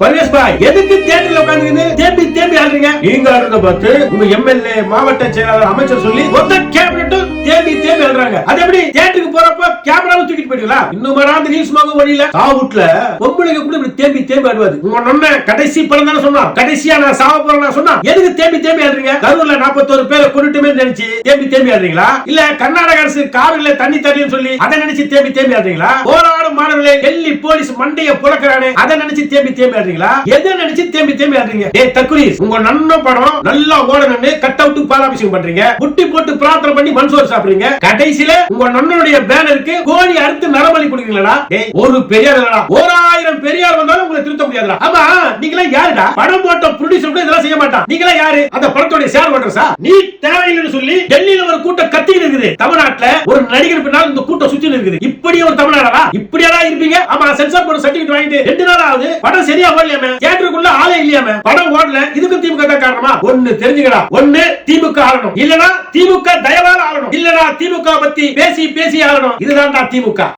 பரவேஷ் பாய் எதுக்கு தியேட்டர்ல உட்கார்ந்து தேம்பி தேம்பி ஆடுறீங்க? நீங்க ஆடுறத பார்த்து உங்க எம்எல்ஏ, மாவட்ட செயலாளர், அமைச்சர் சொல்லி மொத்த கேபினட்டும் தேம்பி தேம்பி ஆடுறாங்க. அது எப்படி தியேட்டருக்கு போறப்ப கேமராவை தூக்கிட்டு போயிடுவீங்களா? இன்னும் வராத நியூஸ் மாங்க வழியில சாவுட்ல பொம்பளைங்க கூட இப்படி தேம்பி தேம்பி ஆடுவாது. உங்க நொண்ண கடைசி படம் தானே சொன்னா, கடைசியா நான் சாவ போறேன் சொன்னா எதுக்கு தேம்பி தேம்பி ஆடுறீங்க? கரூர்ல 41 பேரை கொண்டுட்டுமே நினைச்சு தேம்பி தேம்பி ஆடுறீங்களா? இல்ல கர்நாடக அரசு காவிரில தண்ணி தரலன்னு சொல்லி அதை நினைச்சு தேம்பி தேம்பி ஆடுறீங்களா? போராடும் மாணவர்களே டெல்லி போலீஸ் மண்டைய புலக்கறானே அதை நினைச்சு தேம்பி தேம்பி ஆடுறீங்களா? எதை நினைச்சு தேம்பி தேம்பி ஆடுறீங்க? ஏய் தக்குலீஸ், உங்க நன்ன படம் நல்லா ஓடணும்னு கட் அவுட் பாலாபிஷேகம் பண்றீங்க, முட்டி போட்டு பிரார்த்தனை பண்ணி மன்சோர் சாப்பிடுறீங்க, கடைசியில உங்க நன்னனுடைய பேனருக்கு கோழி அறுத்து நரபலி கொடுக்கீங்களா? டேய் ஒரு பெரியார் இல்லடா, 1000 பெரியார் வந்தாலும் உங்களை திருத்த முடியாதுடா. ஆமா நீங்களா யாருடா? படம் போட்ட ப்ரொடியூசர் கூட இதெல்லாம் செய்ய மாட்டான். நீங்களா யாரு? அந்த படத்தோட ஷேர் பண்றஸா? நீ தேவையில்லைன்னு சொல்லி டெல்லியில ஒரு கூட்டம் கத்திட்டு இருக்குது. தமிழ்நாட்டுல ஒரு நடிகர் பின்னால் இந்த கூட்டம் சுத்தி இருக்குது. இப்படி ஒரு தமிழ்நாடா? இப்படியா இருப்பீங்க? ஆமா சென்சார் போர்டு சர்டிபிகேட் வாங்கிட்டு 2 நாள் ஆகுது, படம் சரியா ஓடலையாமே, தியேட்டருக்குள்ள ஆளே இல்லையாமே, படம் ஓடல. இதுக்கு திமுக தான் காரணமா? ஒன்னு தெரிஞ்சுக்கடா, ஒன்னு திமுக ஆளணும், இல்லனா திமுக தயவால ஆளணும், இல்லனா திமுக பத்தி பேசி பேசி ஆளணும். இதுதான் திமுக.